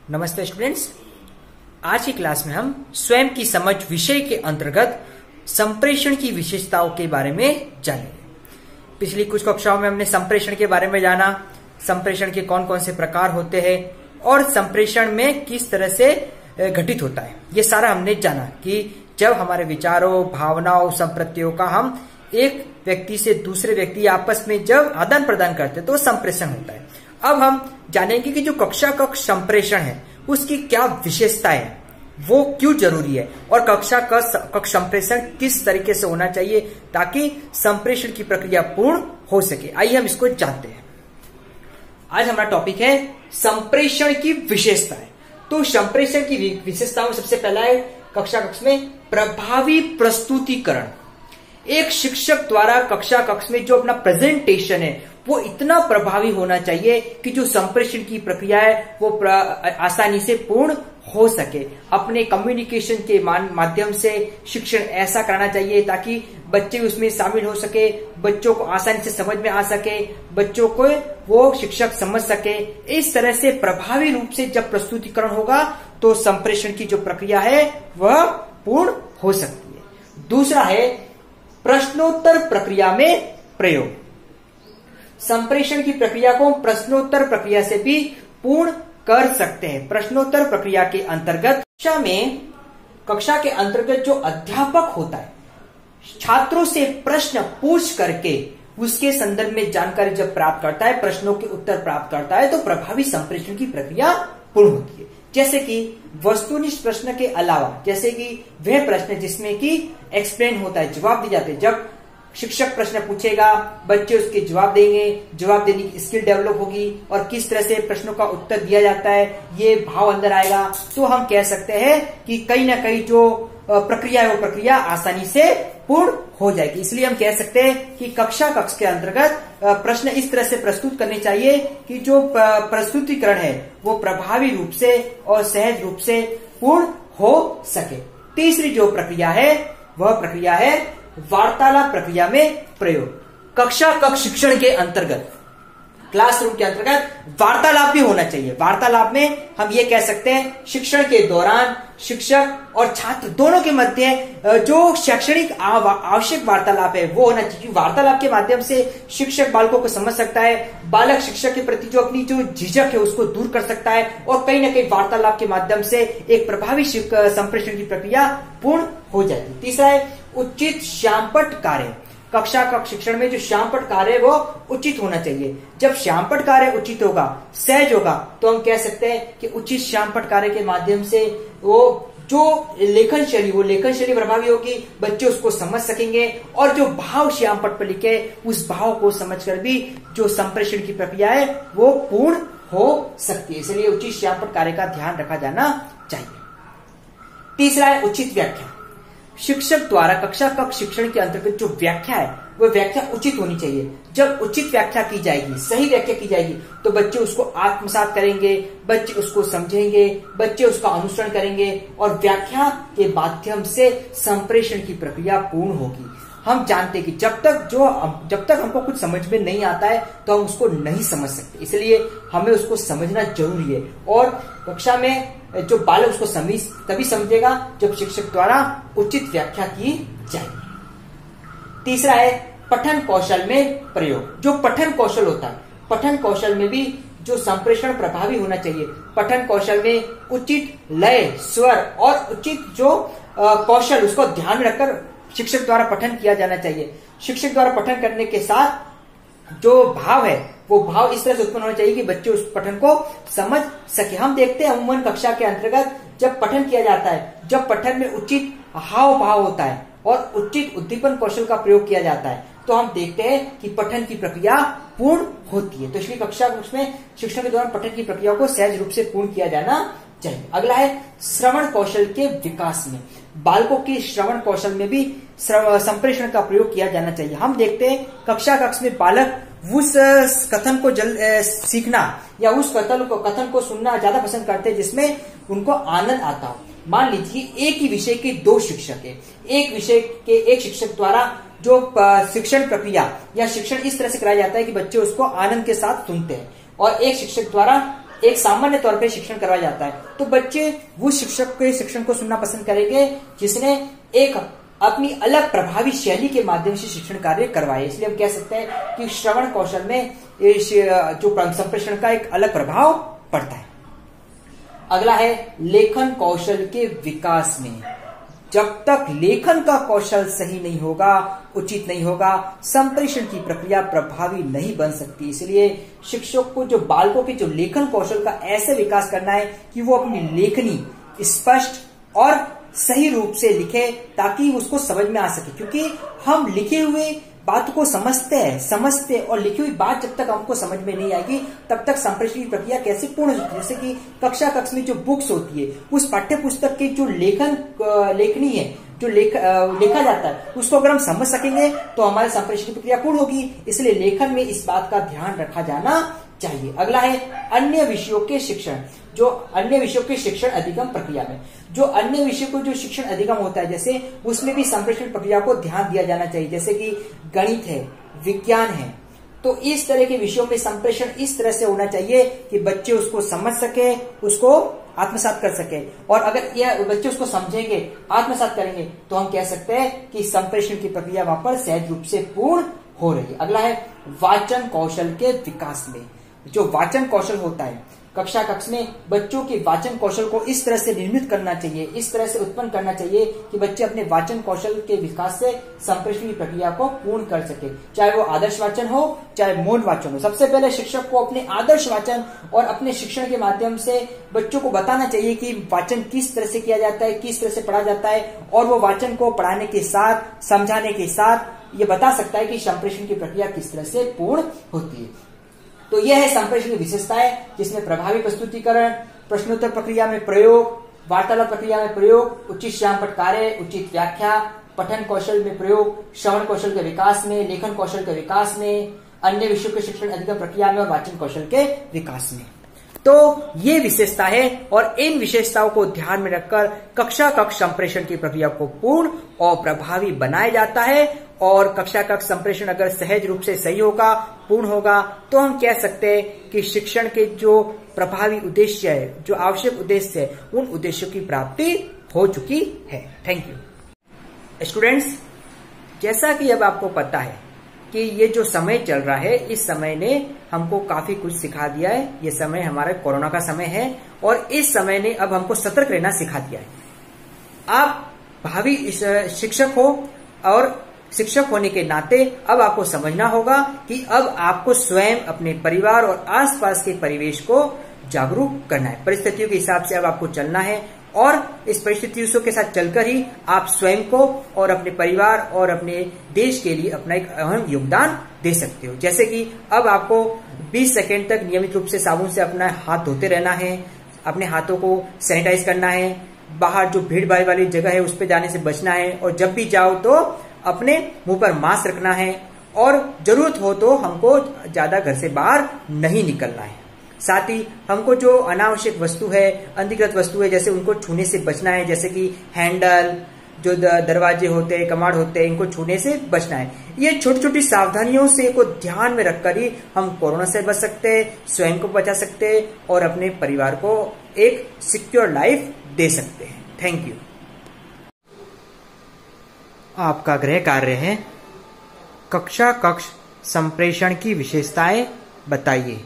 नमस्ते स्टूडेंट्स। आज की क्लास में हम स्वयं की समझ विषय के अंतर्गत संप्रेषण की विशेषताओं के बारे में जानेंगे। पिछली कुछ कक्षाओं में हमने संप्रेषण के बारे में जाना, संप्रेषण के कौन कौन से प्रकार होते हैं और संप्रेषण में किस तरह से घटित होता है। ये सारा हमने जाना कि जब हमारे विचारों, भावनाओं, संप्रत्तियों का हम एक व्यक्ति से दूसरे व्यक्ति आपस में जब आदान प्रदान करते हैं तो संप्रेषण होता है। अब हम जानेंगे कि जो कक्षा कक्ष संप्रेषण है उसकी क्या विशेषताएं है, वो क्यों जरूरी है और कक्षा कक्ष संप्रेषण किस तरीके से होना चाहिए ताकि संप्रेषण की प्रक्रिया पूर्ण हो सके। आइए हम इसको जानते हैं। आज हमारा टॉपिक है संप्रेषण की विशेषताएं। तो संप्रेषण की विशेषताओं में सबसे पहला है कक्षा कक्ष में प्रभावी प्रस्तुतिकरण। एक शिक्षक द्वारा कक्षा कक्ष में जो अपना प्रेजेंटेशन है वो इतना प्रभावी होना चाहिए कि जो संप्रेषण की प्रक्रिया है वो आसानी से पूर्ण हो सके। अपने कम्युनिकेशन के माध्यम से शिक्षण ऐसा कराना चाहिए ताकि बच्चे उसमें शामिल हो सके, बच्चों को आसानी से समझ में आ सके, बच्चों को वो शिक्षक समझ सके। इस तरह से प्रभावी रूप से जब प्रस्तुतिकरण होगा तो संप्रेषण की जो प्रक्रिया है वह पूर्ण हो सकती है। दूसरा है प्रश्नोत्तर प्रक्रिया में प्रयोग। संप्रेषण की प्रक्रिया को प्रश्नोत्तर प्रक्रिया से भी पूर्ण कर सकते हैं। प्रश्नोत्तर प्रक्रिया के अंतर्गत कक्षा के अंतर्गत जो अध्यापक होता है छात्रों से प्रश्न पूछ करके उसके संदर्भ में जानकारी जब प्राप्त करता है, प्रश्नों के उत्तर प्राप्त करता है तो प्रभावी संप्रेषण की प्रक्रिया पूर्ण होती है। जैसे कि वस्तुनिष्ठ प्रश्न के अलावा, जैसे कि वह प्रश्न जिसमें कि एक्सप्लेन होता है, जवाब दिए जाते हैं। जब शिक्षक प्रश्न पूछेगा, बच्चे उसके जवाब देंगे, जवाब देने की स्किल डेवलप होगी और किस तरह से प्रश्नों का उत्तर दिया जाता है ये भाव अंदर आएगा, तो हम कह सकते हैं कि कहीं ना कहीं जो प्रक्रिया है वो प्रक्रिया आसानी से पूर्ण हो जाएगी। इसलिए हम कह सकते हैं कि कक्षा कक्ष के अंतर्गत प्रश्न इस तरह से प्रस्तुत करने चाहिए कि जो प्रस्तुतिकरण है वो प्रभावी रूप से और सहज रूप से पूर्ण हो सके। तीसरी जो प्रक्रिया है वह प्रक्रिया है वार्तालाप प्रक्रिया में प्रयोग। कक्षा कक्ष शिक्षण के अंतर्गत, क्लासरूम के अंतर्गत वार्तालाप भी होना चाहिए। वार्तालाप में हम ये कह सकते हैं शिक्षण के दौरान शिक्षक और छात्र दोनों के मध्य जो शैक्षणिक आवश्यक वार्तालाप है वो होना चाहिए। वार्तालाप के माध्यम से शिक्षक बालकों को समझ सकता है, बालक शिक्षक के प्रति जो अपनी जो झिझक है उसको दूर कर सकता है और कहीं ना कहीं वार्तालाप के माध्यम से एक प्रभावी संप्रेषण की प्रक्रिया पूर्ण हो जाती है। तीसरा है उचित श्यामपट्ट कार्य। कक्षा कक्ष शिक्षण में जो श्यामपट्ट कार्य है वो उचित होना चाहिए। जब श्यामपट्ट कार्य उचित होगा, सहज होगा, तो हम कह सकते हैं कि उचित श्यामपट्ट कार्य के माध्यम से वो जो लेखन शैली प्रभावी होगी, बच्चे उसको समझ सकेंगे और जो भाव श्यामपट्ट पर लिखे उस भाव को समझकर भी जो संप्रेषण की प्रक्रिया है वो पूर्ण हो सकती है। इसलिए उचित श्यामपट्ट कार्य का ध्यान रखा जाना चाहिए। तीसरा है उचित व्याख्या। शिक्षक द्वारा कक्षा कक्ष शिक्षण के अंतर्गत जो व्याख्या है वह व्याख्या उचित होनी चाहिए। जब उचित व्याख्या की जाएगी, सही व्याख्या की जाएगी तो बच्चे उसको आत्मसात करेंगे, बच्चे उसको समझेंगे, बच्चे उसका अनुसरण करेंगे और व्याख्या के माध्यम से संप्रेषण की प्रक्रिया पूर्ण होगी। हम जानते हैं कि जब तक हमको कुछ समझ में नहीं आता है तो हम उसको नहीं समझ सकते। इसलिए हमें उसको समझना जरूरी है और कक्षा में जो बालक उसको तभी समझेगा जब शिक्षक द्वारा उचित व्याख्या की जाएगी। तीसरा है पठन कौशल में प्रयोग। जो पठन कौशल होता है, पठन कौशल में भी जो संप्रेषण प्रभावी होना चाहिए। पठन कौशल में उचित लय, स्वर और उचित जो कौशल उसको ध्यान में रखकर शिक्षक द्वारा पठन किया जाना चाहिए। शिक्षक द्वारा पठन करने के साथ जो भाव है वो भाव इस तरह से उत्पन्न होना चाहिए कि बच्चे उस पठन को समझ सके। हम देखते हैं अमूमन कक्षा के अंतर्गत जब पठन किया जाता है, जब पठन में उचित हाव भाव होता है और उचित उद्दीपन कौशल का प्रयोग किया जाता है तो हम देखते हैं कि पठन की प्रक्रिया पूर्ण होती है। तो इसलिए कक्षा में शिक्षण के दौरान पठन की प्रक्रिया को सहज रूप से पूर्ण किया जाना चाहिए। अगला है श्रवण कौशल के विकास में। बालकों के श्रवण कौशल में भी संप्रेषण का प्रयोग किया जाना चाहिए। हम देखते हैं कक्षा कक्ष में बालक उस कथन को सीखना या उस कथन को सुनना ज्यादा पसंद करते हैं जिसमें उनको आनंद आता हो। मान लीजिए एक ही विषय के दो शिक्षक है, एक विषय के एक शिक्षक द्वारा जो शिक्षण प्रक्रिया या शिक्षण इस तरह से कराया जाता है कि बच्चे उसको आनंद के साथ सुनते हैं और एक शिक्षक द्वारा एक सामान्य तौर पे शिक्षण करवाया जाता है, तो बच्चे वो शिक्षक के शिक्षण को सुनना पसंद करेंगे जिसने एक अपनी अलग प्रभावी शैली के माध्यम से शिक्षण कार्य करवाए। इसलिए हम कह सकते हैं कि श्रवण कौशल में जो संप्रेषण का एक अलग प्रभाव पड़ता है। अगला है लेखन कौशल के विकास में। जब तक लेखन का कौशल सही नहीं होगा, उचित नहीं होगा, संप्रेषण की प्रक्रिया प्रभावी नहीं बन सकती। इसलिए शिक्षक को जो बालकों के जो लेखन कौशल का ऐसे विकास करना है कि वो अपनी लेखनी स्पष्ट और सही रूप से लिखे ताकि उसको समझ में आ सके, क्योंकि हम लिखे हुए बात को समझते और लिखी हुई बात जब तक हमको समझ में नहीं आएगी तब तक संप्रेषण की प्रक्रिया कैसे पूर्ण होती है। जैसे कि कक्ष में जो बुक्स होती है, उस पाठ्य पुस्तक के जो लेखनी है, जो लिखा जाता है, उसको अगर हम समझ सकेंगे तो हमारे संप्रेषण की प्रक्रिया पूर्ण होगी। इसलिए लेखन में इस बात का ध्यान रखा जाना चाहिए। अगला है अन्य विषयों के शिक्षण। जो अन्य विषयों के शिक्षण अधिगम प्रक्रिया में जो अन्य विषय को जो शिक्षण अधिगम होता है, जैसे उसमें भी संप्रेषण प्रक्रिया को ध्यान दिया जाना चाहिए। जैसे कि गणित है, विज्ञान है, तो इस तरह के विषयों में संप्रेषण इस तरह से होना चाहिए कि बच्चे उसको समझ सके, उसको आत्मसात कर सके। और अगर यह बच्चे उसको समझेंगे, आत्मसात करेंगे, तो हम कह सकते हैं कि संप्रेषण की प्रक्रिया वहां पर सहज रूप से पूर्ण हो रही है। अगला है वाचन कौशल के विकास में। जो वाचन कौशल होता है, कक्ष में बच्चों के वाचन कौशल को इस तरह से निर्मित करना चाहिए, इस तरह से उत्पन्न करना चाहिए कि बच्चे अपने वाचन कौशल के विकास से संप्रेषण की प्रक्रिया को पूर्ण कर सके, चाहे वो आदर्श वाचन हो चाहे मौन वाचन हो। सबसे पहले शिक्षक को अपने आदर्श वाचन और अपने शिक्षण के माध्यम से बच्चों को बताना चाहिए कि वाचन किस तरह से किया जाता है, किस तरह से पढ़ा जाता है, और वो वाचन को पढ़ाने के साथ, समझाने के साथ ये बता सकता है कि संप्रेषण की प्रक्रिया किस तरह से पूर्ण होती है। तो यह है संप्रेषण की विशेषताएं, जिसमें प्रभावी प्रस्तुतिकरण, प्रश्नोत्तर प्रक्रिया में प्रयोग, वार्तालाप प्रक्रिया में प्रयोग, उचित श्यामपट्ट कार्य, उचित व्याख्या, पठन कौशल में प्रयोग, श्रवण कौशल के विकास में, लेखन कौशल के विकास में, अन्य विषयों के शिक्षण अधिगम प्रक्रिया में और वाचन कौशल के विकास में। तो ये विशेषता है और इन विशेषताओं को ध्यान में रखकर कक्ष संप्रेषण की प्रक्रिया को पूर्ण और प्रभावी बनाया जाता है। और कक्ष संप्रेषण अगर सहज रूप से सही होगा, पूर्ण होगा, तो हम कह सकते हैं कि शिक्षण के जो प्रभावी उद्देश्य है, जो आवश्यक उद्देश्य है, उन उद्देश्यों की प्राप्ति हो चुकी है। Thank you students. जैसा कि अब आपको पता है कि ये जो समय चल रहा है, इस समय ने हमको काफी कुछ सिखा दिया है। ये समय हमारा कोरोना का समय है और इस समय ने अब हमको सतर्क रहना सिखा दिया है। आप भावी शिक्षक हो और शिक्षक होने के नाते अब आपको समझना होगा कि अब आपको स्वयं, अपने परिवार और आसपास के परिवेश को जागरूक करना है। परिस्थितियों के हिसाब से अब आपको चलना है और इस परिस्थितियों के साथ चलकर ही आप स्वयं को और अपने परिवार और अपने देश के लिए अपना एक अहम योगदान दे सकते हो। जैसे कि अब आपको 20 सेकंड तक नियमित रूप से साबुन से अपना हाथ धोते रहना है, अपने हाथों को सैनिटाइज करना है, बाहर जो भीड़ भाड़ वाली जगह है उस पर जाने से बचना है, और जब भी जाओ तो अपने मुंह पर मास्क रखना है, और जरूरत हो तो हमको ज्यादा घर से बाहर नहीं निकलना है। साथ ही हमको जो अनावश्यक वस्तु है, अनधिकृत वस्तु है, जैसे उनको छूने से बचना है। जैसे कि हैंडल, जो दरवाजे होते हैं, कमाड़ होते हैं, इनको छूने से बचना है। ये छोटी छोटी सावधानियों से को ध्यान में रखकर ही हम कोरोना से बच सकते हैं, स्वयं को बचा सकते हैं और अपने परिवार को एक सिक्योर लाइफ दे सकते हैं। Thank you. आपका गृह कार्य है कक्ष संप्रेषण की विशेषताएं बताइए।